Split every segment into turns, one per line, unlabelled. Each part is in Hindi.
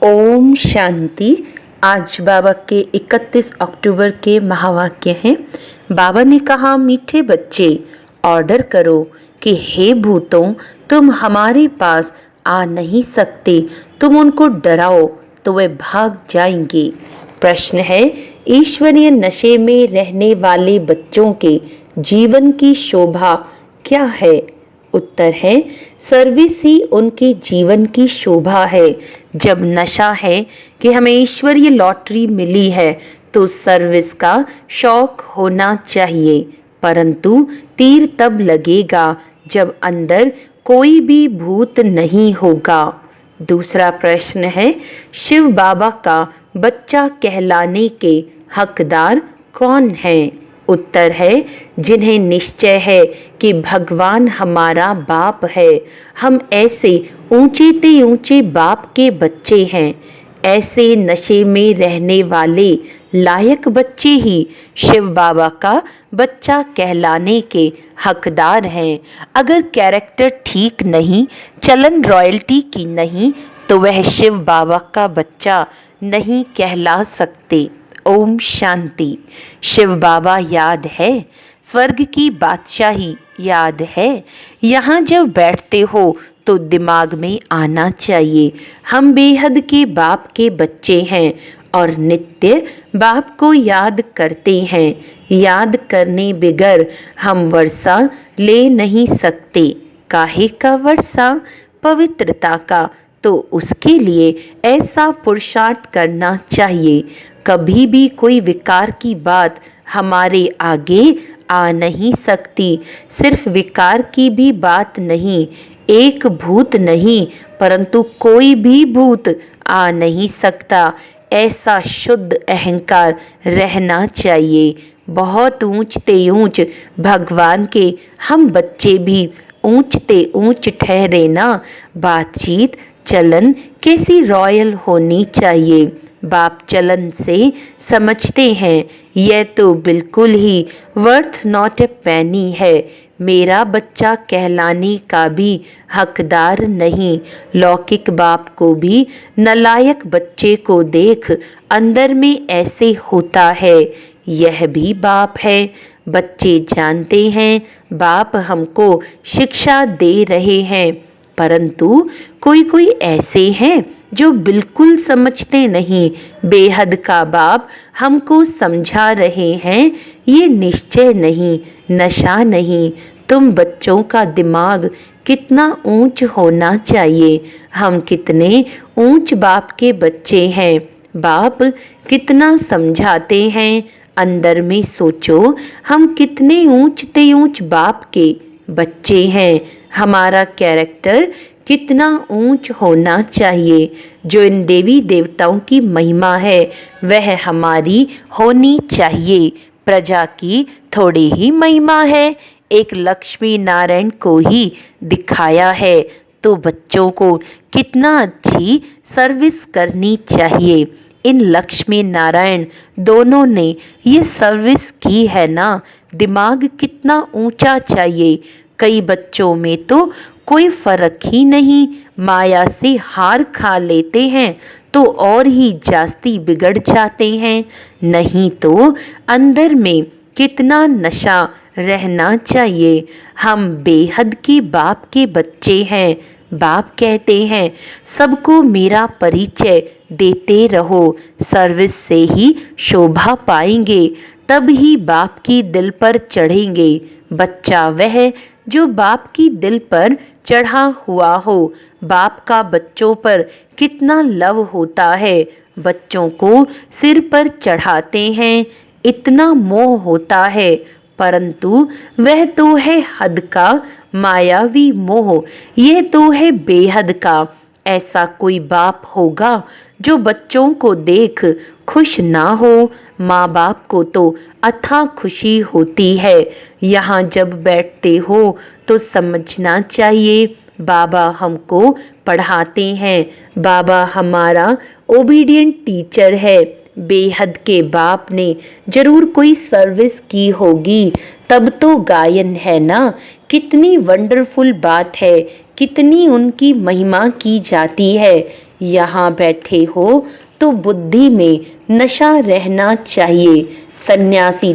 ओम शांति। आज बाबा के 31 अक्टूबर के महावाक्य हैं। बाबा ने कहा, मीठे बच्चे ऑर्डर करो कि हे भूतों, तुम हमारे पास आ नहीं सकते, तुम उनको डराओ तो वे भाग जाएंगे। प्रश्न है, ईश्वरीय नशे में रहने वाले बच्चों के जीवन की शोभा क्या है? उत्तर है, सर्विस ही उनके जीवन की शोभा है। जब नशा है कि हमें ईश्वरीय लॉटरी मिली है तो सर्विस का शौक होना चाहिए, परंतु तीर तब लगेगा जब अंदर कोई भी भूत नहीं होगा। दूसरा प्रश्न है, शिव बाबा का बच्चा कहलाने के हकदार कौन है? उत्तर है, जिन्हें निश्चय है कि भगवान हमारा बाप है। हम ऐसे ऊंचे ते ऊंचे बाप के बच्चे हैं। ऐसे नशे में रहने वाले लायक बच्चे ही शिव बाबा का बच्चा कहलाने के हकदार हैं। अगर कैरेक्टर ठीक नहीं, चलन रॉयल्टी की नहीं, तो वह शिव बाबा का बच्चा नहीं कहला सकते। ओम शांति। शिव बाबा याद है, स्वर्ग की बादशाही याद है। यहाँ जब बैठते हो तो दिमाग में आना चाहिए, हम बेहद के बाप के बच्चे हैं और नित्य बाप को याद करते हैं। याद करने बिगर हम वर्षा ले नहीं सकते। काहे का वर्षा? पवित्रता का। तो उसके लिए ऐसा पुरुषार्थ करना चाहिए। कभी भी कोई विकार की बात हमारे आगे आ नहीं सकती। सिर्फ विकार की भी बात नहीं, एक भूत नहीं, परंतु कोई भी भूत आ नहीं सकता। ऐसा शुद्ध अहंकार रहना चाहिए। बहुत ऊंचते ऊंच भगवान के हम बच्चे भी ऊंचते ऊंच ठहरे ना। बातचीत चलन कैसी रॉयल होनी चाहिए। बाप चलन से समझते हैं, यह तो बिल्कुल ही वर्थ नॉट ए पैनी है। मेरा बच्चा कहलाने का भी हकदार नहीं। लौकिक बाप को भी नालायक बच्चे को देख अंदर में ऐसे होता है। यह भी बाप है। बच्चे जानते हैं बाप हमको शिक्षा दे रहे हैं, परंतु कोई कोई ऐसे हैं जो बिल्कुल समझते नहीं। बेहद का बाप हमको समझा रहे हैं, ये निश्चय नहीं, नशा नहीं। तुम बच्चों का दिमाग कितना ऊंच होना चाहिए। हम कितने ऊंच बाप के बच्चे हैं। बाप कितना समझाते हैं। अंदर में सोचो, हम कितने ऊंचते ऊंच बाप के बच्चे हैं। हमारा कैरेक्टर कितना ऊंच होना चाहिए। जो इन देवी देवताओं की महिमा है वह हमारी होनी चाहिए। प्रजा की थोड़ी ही महिमा है, एक लक्ष्मी नारायण को ही दिखाया है, तो बच्चों को कितना अच्छी सर्विस करनी चाहिए। इन लक्ष्मी नारायण दोनों ने ये सर्विस की है ना। दिमाग कितना ऊंचा चाहिए। कई बच्चों में तो कोई फर्क ही नहीं, माया से हार खा लेते हैं तो और ही जास्ती बिगड़ जाते हैं। नहीं तो अंदर में कितना नशा रहना चाहिए। हम बेहद के बाप के बच्चे हैं। बाप कहते हैं, सबको मेरा परिचय देते रहो, सर्विस से ही शोभा पाएंगे, तब ही बाप की दिल पर चढ़ेंगे। बच्चा वह जो बाप की दिल पर चढ़ा हुआ हो। बाप का बच्चों पर कितना लव होता है। बच्चों को सिर पर चढ़ाते हैं, इतना मोह होता है, परंतु वह तो है हद का मायावी मोह, यह तो है बेहद का। ऐसा कोई बाप होगा जो बच्चों को देख खुश ना हो। माँ बाप को तो अथाह खुशी होती है। यहाँ जब बैठते हो तो समझना चाहिए, बाबा हमको पढ़ाते हैं। बाबा हमारा ओबीडियंट टीचर है। बेहद के बाप ने जरूर कोई सर्विस की होगी, तब तो गायन है ना। कितनी वंडरफुल बात है कितनी उनकी महिमा की जाती है। यहाँ बैठे हो तो बुद्धि में नशा रहना चाहिए। सन्यासी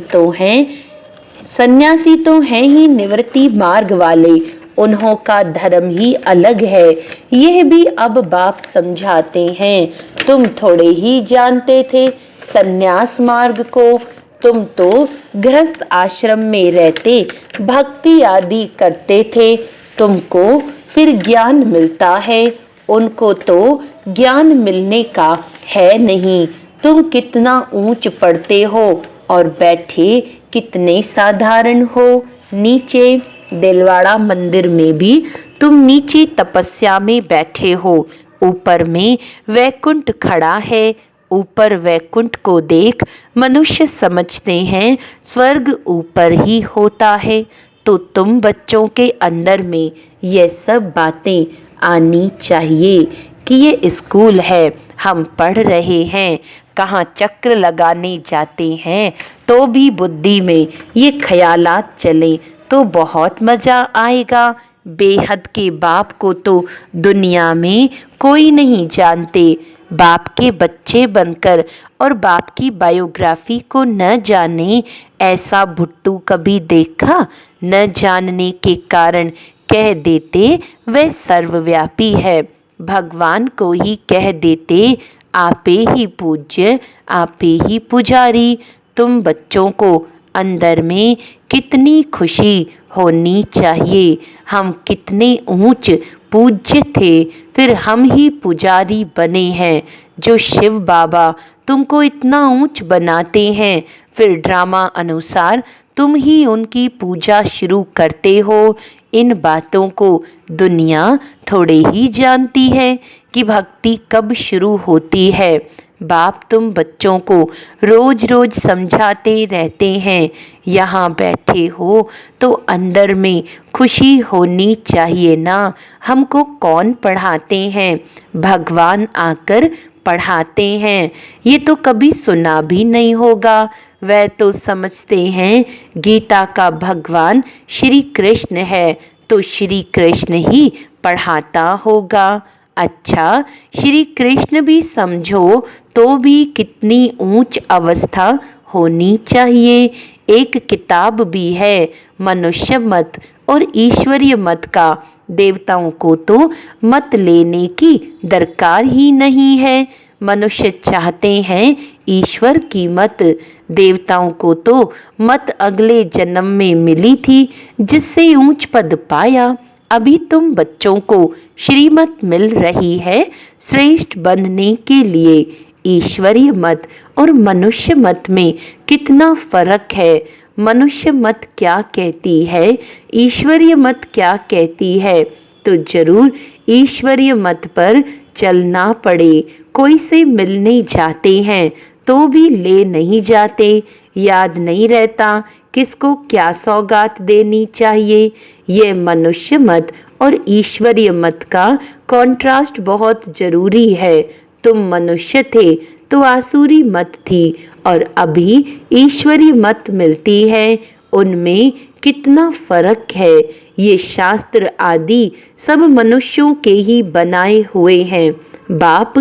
तो हैं ही निवृत्ति मार्ग वाले, उन्हों का धर्म ही अलग है। यह भी अब बाप समझाते हैं। तुम थोड़े ही जानते थे सन्यास मार्ग को। तुम तो गृहस्थ आश्रम में रहते भक्ति आदि करते थे। तुमको फिर ज्ञान मिलता है, उनको तो ज्ञान मिलने का है नहीं। तुम कितना ऊंच पढ़ते हो और बैठे कितने साधारण हो नीचे। दिलवाड़ा मंदिर में भी तुम नीचे तपस्या में बैठे हो, ऊपर में वैकुंठ खड़ा है। ऊपर वैकुंठ को देख मनुष्य समझते हैं स्वर्ग ऊपर ही होता है। तो तुम बच्चों के अंदर में ये सब बातें आनी चाहिए कि ये स्कूल है, हम पढ़ रहे हैं। कहाँ चक्र लगाने जाते हैं तो भी बुद्धि में ये ख्यालात चले तो बहुत मज़ा आएगा। बेहद के बाप को तो दुनिया में कोई नहीं जानते। बाप के बच्चे बनकर और बाप की बायोग्राफी को न जाने, ऐसा भुट्टू कभी देखा? न जानने के कारण कह देते वह सर्वव्यापी है। भगवान को ही कह देते आपे ही पूज्य, आपे ही पुजारी। तुम बच्चों को अंदर में कितनी खुशी होनी चाहिए। हम कितने ऊंच पूज्य थे, फिर हम ही पुजारी बने हैं। जो शिव बाबा तुमको इतना ऊंच बनाते हैं, फिर ड्रामा अनुसार तुम ही उनकी पूजा शुरू करते हो। इन बातों को दुनिया थोड़े ही जानती है कि भक्ति कब शुरू होती है। बाप तुम बच्चों को रोज रोज समझाते रहते हैं। यहाँ बैठे हो तो अंदर में खुशी होनी चाहिए ना। हमको कौन पढ़ाते हैं? भगवान आकर पढ़ाते हैं। ये तो कभी सुना भी नहीं होगा। वह तो समझते हैं गीता का भगवान श्री कृष्ण है, तो श्री कृष्ण ही पढ़ाता होगा। अच्छा, श्री कृष्ण भी समझो तो भी कितनी ऊंच अवस्था होनी चाहिए। एक किताब भी है मनुष्य मत और ईश्वरीय मत का। देवताओं को तो मत लेने की दरकार ही नहीं है। मनुष्य चाहते हैं ईश्वर की मत। देवताओं को तो मत अगले जन्म में मिली थी, जिससे ऊंच पद पाया। अभी तुम बच्चों को श्रीमत मिल रही है श्रेष्ठ बनने के लिए। ईश्वरीय मत और मनुष्य मत में कितना फर्क है। मनुष्य मत क्या कहती है, ईश्वरीय मत क्या कहती है, तो जरूर ईश्वरीय मत पर चलना पड़े। कोई से मिलने जाते हैं तो भी ले नहीं जाते, याद नहीं रहता किसको क्या सौगात देनी चाहिए। ये मनुष्य मत और ईश्वरीय मत का कॉन्ट्रास्ट बहुत जरूरी है। तुम मनुष्य थे तो आसुरी मत थी और अभी ईश्वरीय मत मिलती है। उनमें कितना फर्क है। ये शास्त्र आदि सब मनुष्यों के ही बनाए हुए हैं। बाप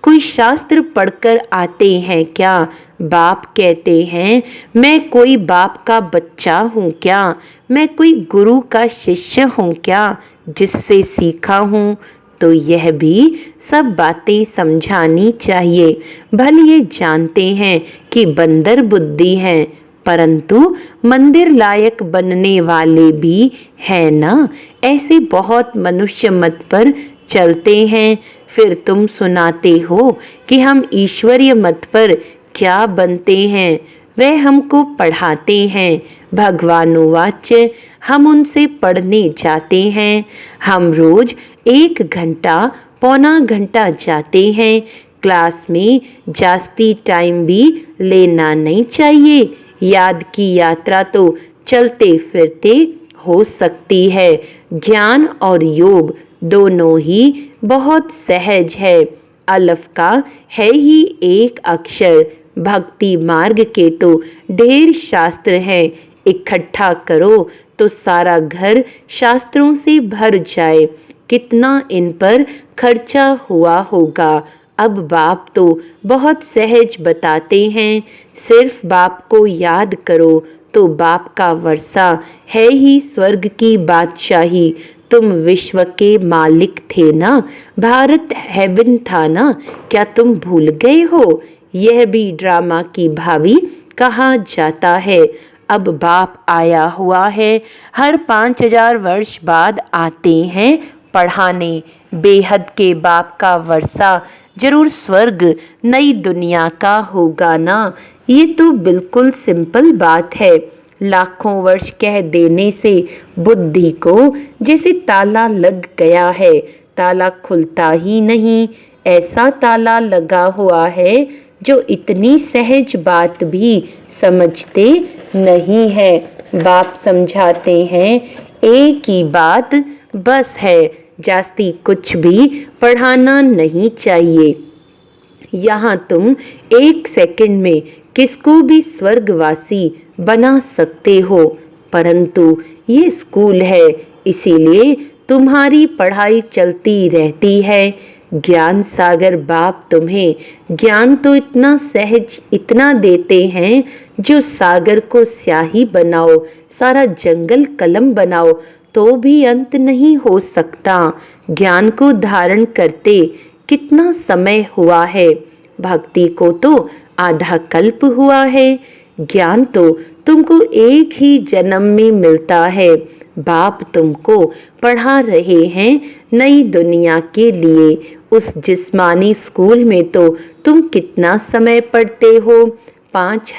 कोई शास्त्र पढ़कर आते हैं क्या? बाप कहते हैं मैं कोई बाप का बच्चा हूँ क्या? मैं कोई गुरु का शिष्य हूँ क्या जिससे सीखा हूँ? तो यह भी सब बातें समझानी चाहिए। भले ये जानते हैं कि बंदर बुद्धि हैं, परंतु मंदिर लायक बनने वाले भी हैं ना। ऐसे बहुत मनुष्य मत पर चलते हैं। फिर तुम सुनाते हो कि हम ईश्वरीय मत पर क्या बनते हैं। वह हमको पढ़ाते हैं। भगवानुवाच हम उनसे पढ़ने जाते हैं। हम रोज 1 घंटा पौना घंटा जाते हैं। क्लास में जास्ती टाइम भी लेना नहीं चाहिए। याद की यात्रा तो चलते फिरते हो सकती है। ज्ञान और योग दोनों ही बहुत सहज है। अलफ का है ही एक अक्षर। भक्ति मार्ग के तो ढेर शास्त्र हैं। इकट्ठा करो तो सारा घर शास्त्रों से भर जाए। कितना इन पर खर्चा हुआ होगा। अब बाप तो बहुत सहज बताते हैं, सिर्फ बाप को याद करो तो बाप का वर्षा है ही स्वर्ग की बादशाही। तुम विश्व के मालिक थे ना, भारत हेवन था ना, क्या तुम भूल गए हो? यह भी ड्रामा की भावी कहा जाता है। अब बाप आया हुआ है, हर 5000 वर्ष बाद आते हैं पढ़ाने। बेहद के बाप का वर्षा जरूर स्वर्ग नई दुनिया का होगा ना। ये तो बिल्कुल सिंपल बात है। लाखों वर्ष कह देने से बुद्धि को जैसे ताला लग गया है, ताला खुलता ही नहीं। ऐसा ताला लगा हुआ है जो इतनी सहज बात भी समझते नहीं है। बाप समझाते हैं एक ही बात बस है, जास्ती कुछ भी पढ़ाना नहीं चाहिए। यहाँ तुम 1 सेकंड में किसको भी स्वर्गवासी बना सकते हो, परंतु ये स्कूल है, इसीलिए तुम्हारी पढ़ाई चलती रहती है। ज्ञान सागर बाप तुम्हें ज्ञान तो इतना सहज इतना देते हैं, जो सागर को स्याही बनाओ, सारा जंगल कलम बनाओ तो भी अंत नहीं हो सकता। ज्ञान को धारण करते कितना समय हुआ है, भक्ति को तो आधा कल्प हुआ है। ज्ञान तो तुमको एक ही जन्म में मिलता है। बाप तुमको पढ़ा रहे हैं नई दुनिया के लिए। उस जिस्मानी स्कूल में तो तुम कितना समय पढ़ते हो? 5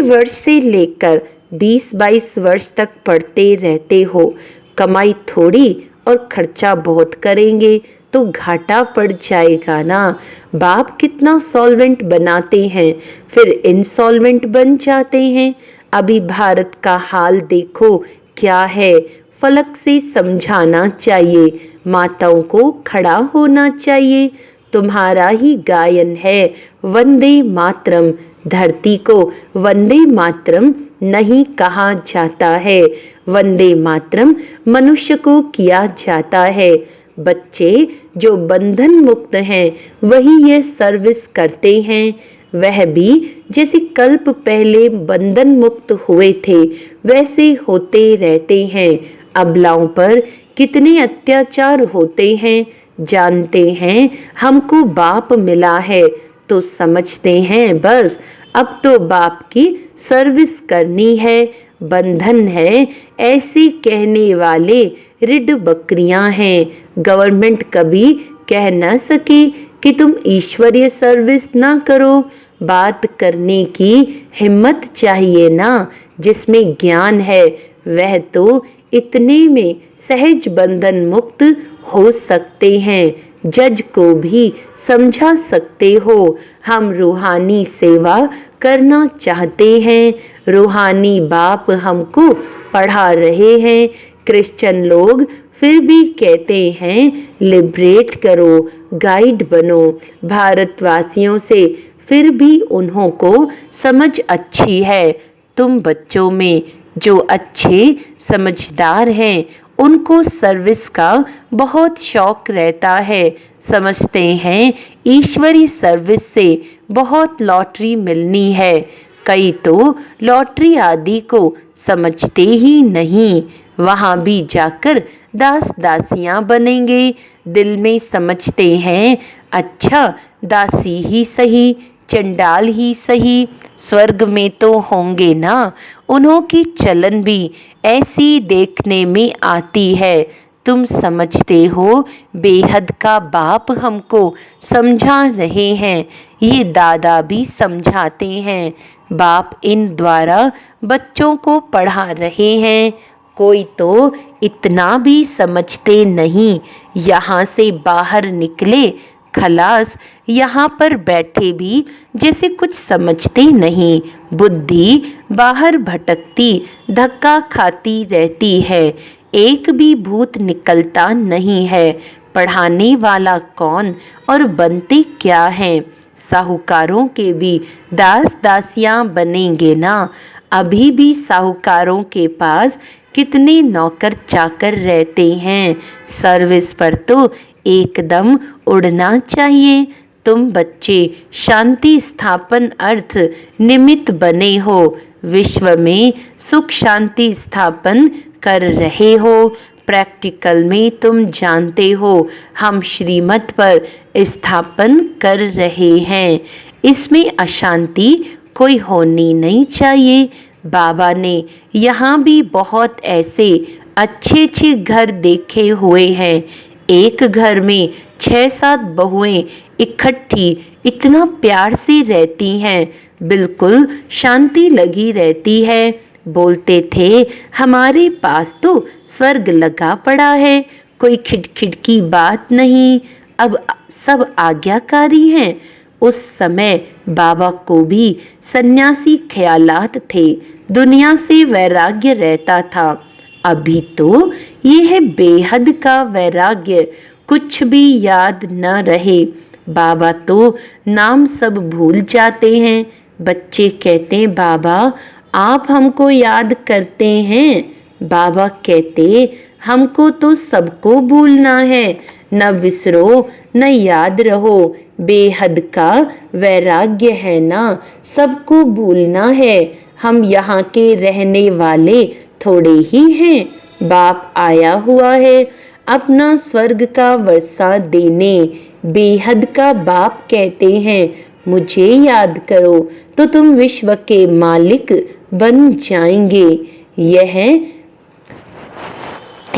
वर्ष से लेकर 20-22 वर्ष तक पढ़ते रहते हो। कमाई थोड़ी और खर्चा बहुत करेंगे तो घाटा पड़ जाएगा ना। बाप कितना सॉल्वेंट बनाते हैं, फिर इंसॉल्वेंट बन जाते हैं। अभी भारत का हाल देखो क्या है। फलक से समझाना चाहिए, माताओं को खड़ा होना चाहिए। तुम्हारा ही गायन है वंदे मातरम। धरती को वंदे मातरम नहीं कहा जाता है, वंदे मातरम मनुष्य को किया जाता है। बच्चे जो बंधन मुक्त हैं वही ये सर्विस करते हैं। वह भी जैसे कल्प पहले बंधन मुक्त हुए थे वैसे होते रहते हैं। अबलाओं पर कितने अत्याचार होते हैं, जानते हैं। हमको बाप मिला है तो समझते हैं बस अब तो बाप की सर्विस करनी है। बंधन है ऐसे कहने वाले रिड बकरियां हैं। गवर्नमेंट कभी कह न सके कि तुम ईश्वरीय सर्विस ना करो। बात करने की हिम्मत चाहिए ना। जिसमें ज्ञान है वह तो इतने में सहज बंधन मुक्त हो सकते हैं। जज को भी समझा सकते हो। हम रूहानी सेवा करना चाहते हैं, रूहानी बाप हमको पढ़ा रहे हैं। क्रिश्चियन लोग फिर भी कहते हैं लिबरेट करो, गाइड बनो भारतवासियों से, फिर भी उन्हों को समझ अच्छी है। तुम बच्चों में जो अच्छे समझदार हैं उनको सर्विस का बहुत शौक रहता है। समझते हैं ईश्वरी सर्विस से बहुत लॉटरी मिलनी है। कई तो लॉटरी आदि को समझते ही नहीं, वहाँ भी जाकर दास दासियाँ बनेंगे। दिल में समझते हैं अच्छा दासी ही सही, चंडाल ही सही, स्वर्ग में तो होंगे ना। उन्हों की चलन भी ऐसी देखने में आती है। तुम समझते हो बेहद का बाप हमको समझा रहे हैं, ये दादा भी समझाते हैं। बाप इन द्वारा बच्चों को पढ़ा रहे हैं। कोई तो इतना भी समझते नहीं, यहाँ से बाहर निकले खलास, यहाँ पर बैठे भी जैसे कुछ समझते नहीं। बुद्धि बाहर भटकती धक्का खाती रहती है, एक भी भूत निकलता नहीं है। पढ़ाने वाला कौन और बनते क्या हैं? साहूकारों के भी दास दासियां बनेंगे ना। अभी भी साहूकारों के पास कितने नौकर चाकर रहते हैं। सर्विस पर तो एकदम उड़ना चाहिए। तुम बच्चे शांति स्थापन अर्थ निमित्त बने हो, विश्व में सुख शांति स्थापन कर रहे हो। प्रैक्टिकल में तुम जानते हो हम श्रीमत पर स्थापन कर रहे हैं। इसमें अशांति कोई होनी नहीं चाहिए। बाबा ने यहाँ भी बहुत ऐसे अच्छे अच्छे घर देखे हुए हैं। एक घर में 6-7 बहुएं इकट्ठी इतना प्यार से रहती हैं, बिल्कुल शांति लगी रहती है। बोलते थे हमारे पास तो स्वर्ग लगा पड़ा है, कोई खिटखिट की बात नहीं, अब सब आज्ञाकारी हैं। उस समय बाबा को भी सन्यासी ख्यालात थे, दुनिया से वैराग्य रहता था। अभी तो ये है बेहद का वैराग्य, कुछ भी याद न रहे। बाबा तो नाम सब भूल जाते हैं। बच्चे कहते हैं बाबा आप हमको याद करते हैं। बाबा कहते हमको तो सबको भूलना है, न विसरो न याद रहो। बेहद का वैराग्य है ना, सबको भूलना है। हम यहाँ के रहने वाले थोड़े ही हैं। बाप आया हुआ है अपना स्वर्ग का वर्षा देने। बेहद का बाप कहते हैं मुझे याद करो तो तुम विश्व के मालिक बन जाएंगे।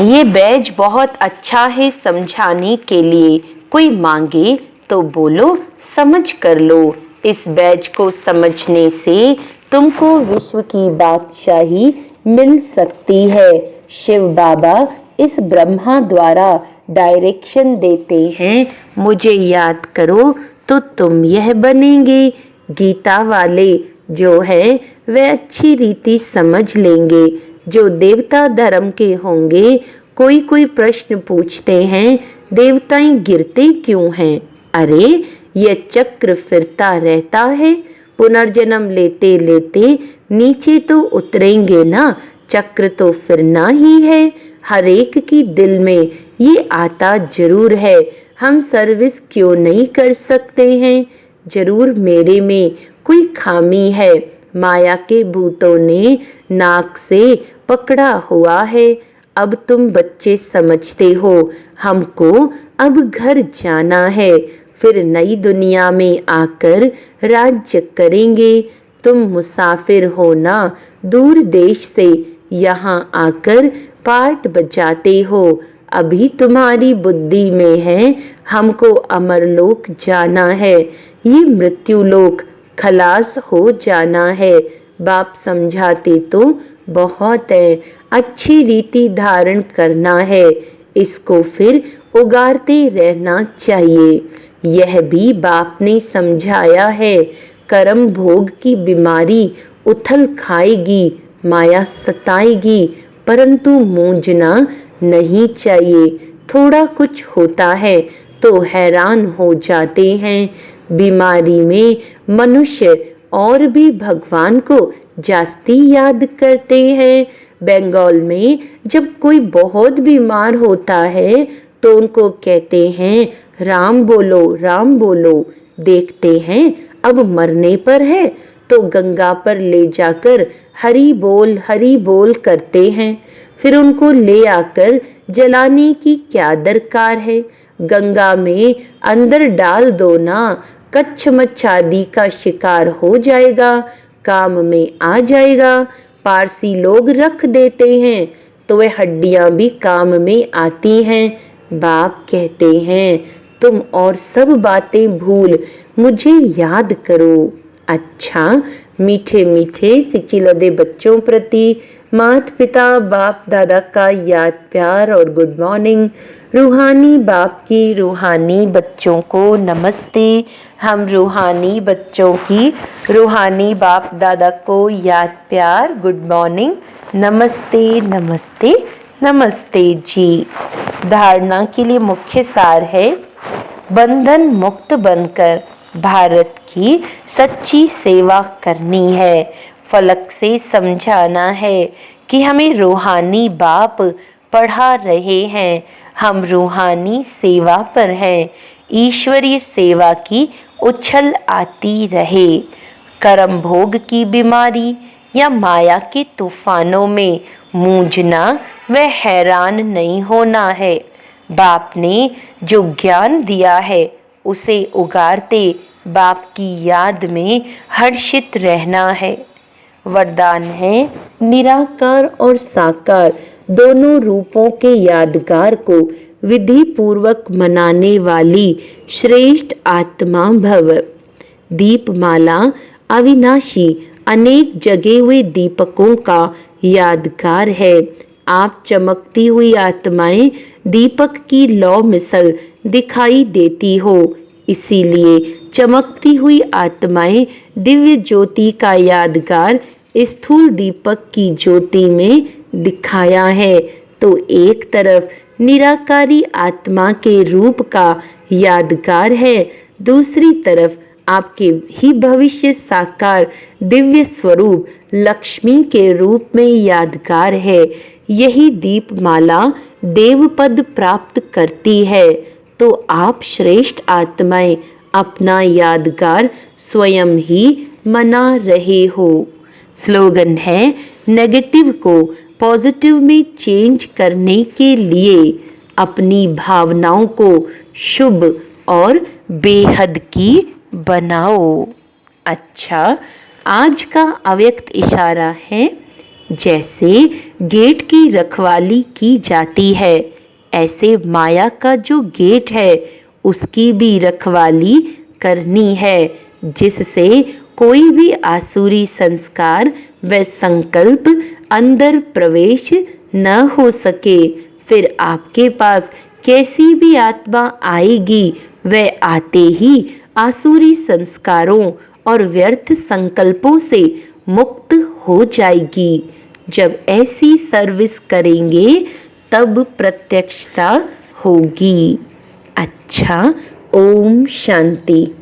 ये बैज बहुत अच्छा है समझाने के लिए। कोई मांगे तो बोलो समझ कर लो। इस बैज को समझने से तुमको विश्व की बादशाही मिल सकती है। शिव बाबा इस ब्रह्मा द्वारा डायरेक्शन देते हैं, मुझे याद करो तो तुम यह बनेंगे। गीता वाले जो है वे अच्छी रीति समझ लेंगे। जो देवता धर्म के होंगे कोई प्रश्न पूछते हैं देवताएं गिरते क्यों हैं? अरे ये चक्र फिरता रहता है, पुनर्जन्म लेते लेते नीचे तो उतरेंगे ना, चक्र तो फिरना ही है। हर एक की दिल में ये आता जरूर है, हम सर्विस क्यों नहीं कर सकते हैं? जरूर मेरे में कोई खामी है, माया के भूतों ने नाक से पकड़ा हुआ है। अब तुम बच्चे समझते हो हमको अब घर जाना है, फिर नई दुनिया में आकर राज्य करेंगे। तुम मुसाफिर हो ना, दूर देश से यहाँ आकर पार्ट बजाते हो। अभी तुम्हारी बुद्धि में है हमको अमरलोक जाना है, ये मृत्युलोक खलास हो जाना है। बाप समझाते तो बहुत है, अच्छी रीति धारण करना है, इसको फिर उगारते रहना चाहिए। यह भी बाप ने समझाया है। कर्म भोग की बीमारी उथल खाएगी, माया सताएगी, परंतु मूंझना नहीं चाहिए। थोड़ा कुछ होता है तो हैरान हो जाते हैं। बीमारी में मनुष्य और भी भगवान को जास्ती याद करते हैं। बंगाल में जब कोई बहुत बीमार होता है तो उनको कहते हैं राम बोलो राम बोलो। देखते हैं अब मरने पर है तो गंगा पर ले जाकर हरि बोल करते हैं। फिर उनको ले आकर जलाने की क्या दरकार है? गंगा में अंदर डाल दो ना, कच्छ मच्छादी का शिकार हो जाएगा, काम में आ जाएगा। पारसी लोग रख देते हैं तो वे हड्डियां भी काम में आती हैं। बाप कहते हैं तुम और सब बातें भूल मुझे याद करो। अच्छा, मीठे मीठे सिखिलदे बच्चों प्रति माता पिता बाप दादा का याद प्यार और गुड मॉर्निंग। रूहानी बाप की रूहानी बच्चों को नमस्ते। हम रूहानी बच्चों की रूहानी बाप दादा को याद प्यार गुड मॉर्निंग, नमस्ते नमस्ते नमस्ते जी। धारणा के लिए मुख्य सार है बंधन मुक्त बनकर भारत की सच्ची सेवा करनी है। फलक से समझाना है कि हमें रूहानी बाप पढ़ा रहे हैं। हम रूहानी सेवा पर हैं। ईश्वरीय सेवा की उछल आती रहे। कर्म भोग की बीमारी या माया के तूफानों में मूंझना व हैरान नहीं होना है। बाप ने जो ज्ञान दिया है उसे उगारते बाप की याद में हर्षित रहना है। वरदान है निराकार और साकार दोनों रूपों के यादगार को विधि पूर्वक मनाने वाली श्रेष्ठ आत्मा भव। दीपमाला अविनाशी अनेक जगे हुए दीपकों का यादगार है। आप चमकती हुई आत्माएं दीपक की लौ मिसल दिखाई देती हो, इसीलिए चमकती हुई आत्माएं दिव्य ज्योति का यादगार स्थूल दीपक की ज्योति में दिखाया है। तो एक तरफ निराकारी आत्मा के रूप का यादगार है, दूसरी तरफ आपके ही भविष्य साकार दिव्य स्वरूप लक्ष्मी के रूप में यादगार है। यही दीपमाला देवपद प्राप्त करती है। तो आप श्रेष्ठ आत्माएं अपना यादगार स्वयं ही मना रहे हो। स्लोगन है नेगेटिव को पॉजिटिव में चेंज करने के लिए अपनी भावनाओं को शुभ और बेहद की बनाओ। अच्छा, आज का अव्यक्त इशारा है, जैसे गेट की रखवाली की जाती है ऐसे माया का जो गेट है उसकी भी रखवाली करनी है, जिससे कोई भी आसुरी संस्कार व संकल्प अंदर प्रवेश न हो सके। फिर आपके पास कैसी भी आत्मा आएगी वह आते ही आसुरी संस्कारों और व्यर्थ संकल्पों से मुक्त हो जाएगी। जब ऐसी सर्विस करेंगे तब प्रत्यक्षता होगी। अच्छा, ओम शांति।